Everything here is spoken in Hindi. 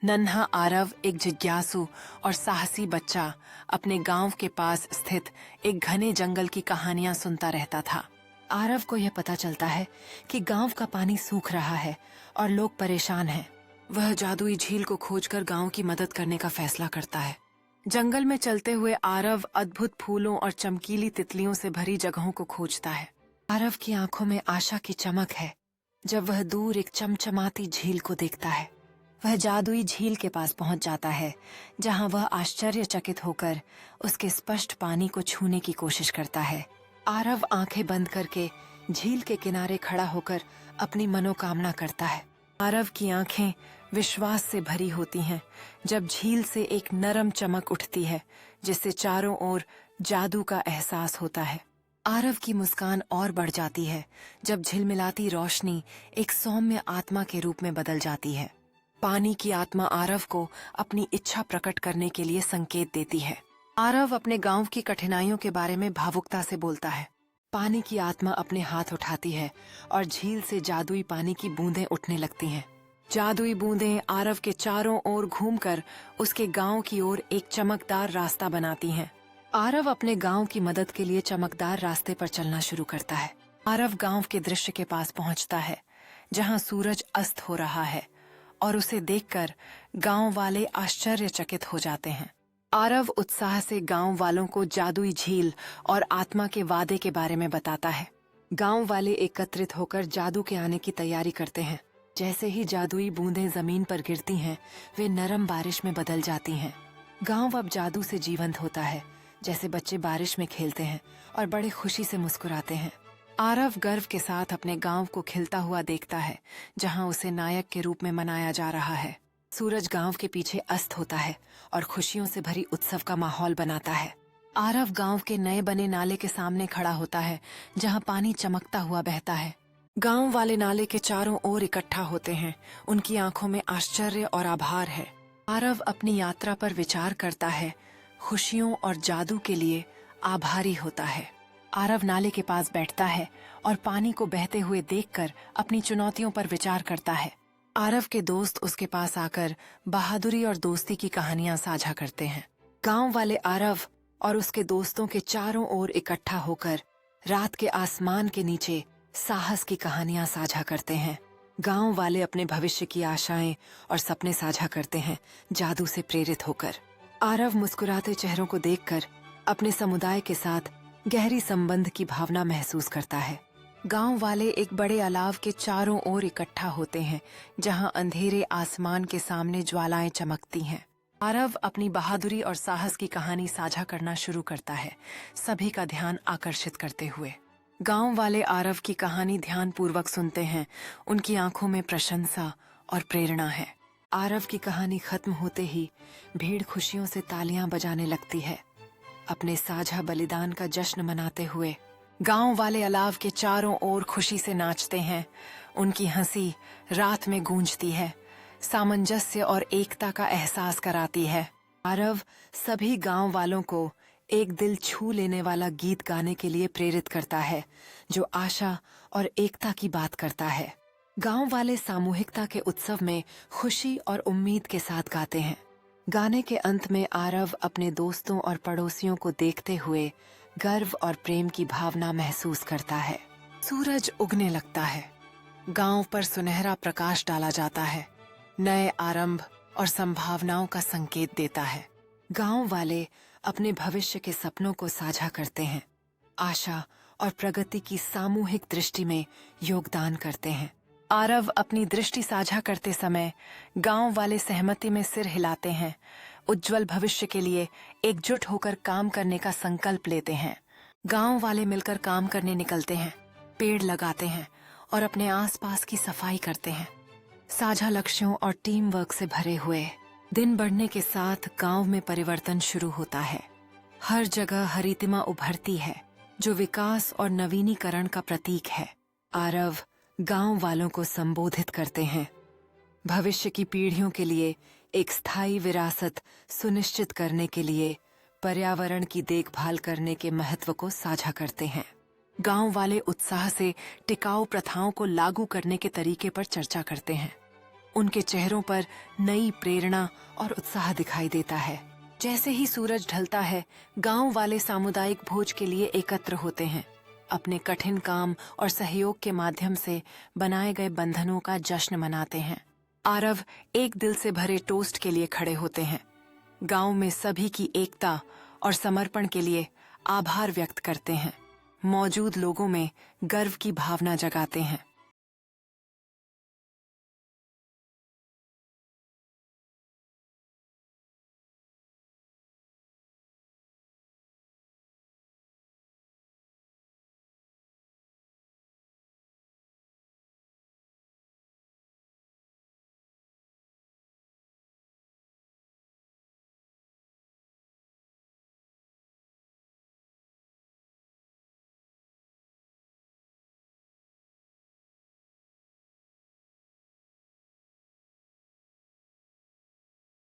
नन्हा आरव एक जिज्ञासु और साहसी बच्चा अपने गांव के पास स्थित एक घने जंगल की कहानियां सुनता रहता था। आरव को यह पता चलता है कि गांव का पानी सूख रहा है और लोग परेशान हैं। वह जादुई झील को खोजकर गांव की मदद करने का फैसला करता है। जंगल में चलते हुए आरव अद्भुत फूलों और चमकीली तितलियों से भरी जगहों को खोजता है। आरव की आंखों में आशा की चमक है जब वह दूर एक चमचमाती झील को देखता है। वह जादुई झील के पास पहुंच जाता है, जहां वह आश्चर्यचकित होकर उसके स्पष्ट पानी को छूने की कोशिश करता है। आरव आंखें बंद करके झील के किनारे खड़ा होकर अपनी मनोकामना करता है। आरव की आंखें विश्वास से भरी होती हैं जब झील से एक नरम चमक उठती है, जिससे चारों ओर जादू का एहसास होता है। आरव की मुस्कान और बढ़ जाती है जब झिलमिलाती रोशनी एक सौम्य आत्मा के रूप में बदल जाती है। पानी की आत्मा आरव को अपनी इच्छा प्रकट करने के लिए संकेत देती है। आरव अपने गांव की कठिनाइयों के बारे में भावुकता से बोलता है। पानी की आत्मा अपने हाथ उठाती है और झील से जादुई पानी की बूंदें उठने लगती हैं। जादुई बूंदें आरव के चारों ओर घूमकर उसके गांव की ओर एक चमकदार रास्ता बनाती हैं। आरव अपने गांव की मदद के लिए चमकदार रास्ते पर चलना शुरू करता है। आरव गांव के दृश्य के पास पहुंचता है, जहां सूरज अस्त हो रहा है, और उसे देखकर गांव वाले आश्चर्यचकित हो जाते हैं। आरव उत्साह से गांव वालों को जादुई झील और आत्मा के वादे के बारे में बताता है। गांव वाले एकत्रित होकर जादू के आने की तैयारी करते हैं। जैसे ही जादुई बूंदें जमीन पर गिरती हैं, वे नरम बारिश में बदल जाती हैं। गांव अब जादू से जीवंत होता है, जैसे बच्चे बारिश में खेलते हैं और बड़े खुशी से मुस्कुराते हैं। आरव गर्व के साथ अपने गांव को खिलता हुआ देखता है, जहां उसे नायक के रूप में मनाया जा रहा है। सूरज गांव के पीछे अस्त होता है और खुशियों से भरी उत्सव का माहौल बनाता है। आरव गांव के नए बने नाले के सामने खड़ा होता है, जहां पानी चमकता हुआ बहता है। गांव वाले नाले के चारों ओर इकट्ठा होते हैं। उनकी आंखों में आश्चर्य और आभार है। आरव अपनी यात्रा पर विचार करता है, खुशियों और जादू के लिए आभारी होता है। आरव नाले के पास बैठता है और पानी को बहते हुए देखकर अपनी चुनौतियों पर विचार करता है। आरव के दोस्त उसके पास आकर बहादुरी और दोस्ती की कहानियां साझा करते हैं। गांव वाले आरव और उसके दोस्तों के चारों ओर इकट्ठा होकर रात के आसमान के नीचे साहस की कहानियां साझा करते हैं। गांव वाले अपने भविष्य की आशाएं और सपने साझा करते हैं, जादू से प्रेरित होकर। आरव मुस्कुराते चेहरों को देखकर अपने समुदाय के साथ गहरी संबंध की भावना महसूस करता है। गांव वाले एक बड़े अलाव के चारों ओर इकट्ठा होते हैं, जहां अंधेरे आसमान के सामने ज्वालाएं चमकती हैं। आरव अपनी बहादुरी और साहस की कहानी साझा करना शुरू करता है, सभी का ध्यान आकर्षित करते हुए। गांव वाले आरव की कहानी ध्यानपूर्वक सुनते हैं। उनकी आंखों में प्रशंसा और प्रेरणा है। आरव की कहानी खत्म होते ही भीड़ खुशियों से तालियां बजाने लगती है, अपने साझा बलिदान का जश्न मनाते हुए। गांव वाले अलाव के चारों ओर खुशी से नाचते हैं। उनकी हंसी रात में गूंजती है, सामंजस्य और एकता का एहसास कराती है। आरव सभी गांव वालों को एक दिल छू लेने वाला गीत गाने के लिए प्रेरित करता है, जो आशा और एकता की बात करता है। गांव वाले सामूहिकता के उत्सव में खुशी और उम्मीद के साथ गाते हैं। गाने के अंत में आरव अपने दोस्तों और पड़ोसियों को देखते हुए गर्व और प्रेम की भावना महसूस करता है। सूरज उगने लगता है। गांव पर सुनहरा प्रकाश डाला जाता है, नए आरंभ और संभावनाओं का संकेत देता है। गांव वाले अपने भविष्य के सपनों को साझा करते हैं, आशा और प्रगति की सामूहिक दृष्टि में योगदान करते हैं। आरव अपनी दृष्टि साझा करते समय गांव वाले सहमति में सिर हिलाते हैं, उज्जवल भविष्य के लिए एकजुट होकर काम करने का संकल्प लेते हैं। गांव वाले मिलकर काम करने निकलते हैं, पेड़ लगाते हैं और अपने आसपास की सफाई करते हैं। साझा लक्ष्यों और टीम वर्क से भरे हुए दिन बढ़ने के साथ गांव में परिवर्तन शुरू होता है। हर जगह हरितिमा उभरती है, जो विकास और नवीनीकरण का प्रतीक है। आरव गांव वालों को संबोधित करते हैं, भविष्य की पीढ़ियों के लिए एक स्थायी विरासत सुनिश्चित करने के लिए पर्यावरण की देखभाल करने के महत्व को साझा करते हैं। गांव वाले उत्साह से टिकाऊ प्रथाओं को लागू करने के तरीके पर चर्चा करते हैं। उनके चेहरों पर नई प्रेरणा और उत्साह दिखाई देता है। जैसे ही सूरज ढलता है, गांव वाले सामुदायिक भोज के लिए एकत्र होते हैं। अपने कठिन काम और सहयोग के माध्यम से बनाए गए बंधनों का जश्न मनाते हैं। आरव एक दिल से भरे टोस्ट के लिए खड़े होते हैं। गांव में सभी की एकता और समर्पण के लिए आभार व्यक्त करते हैं। मौजूद लोगों में गर्व की भावना जगाते हैं।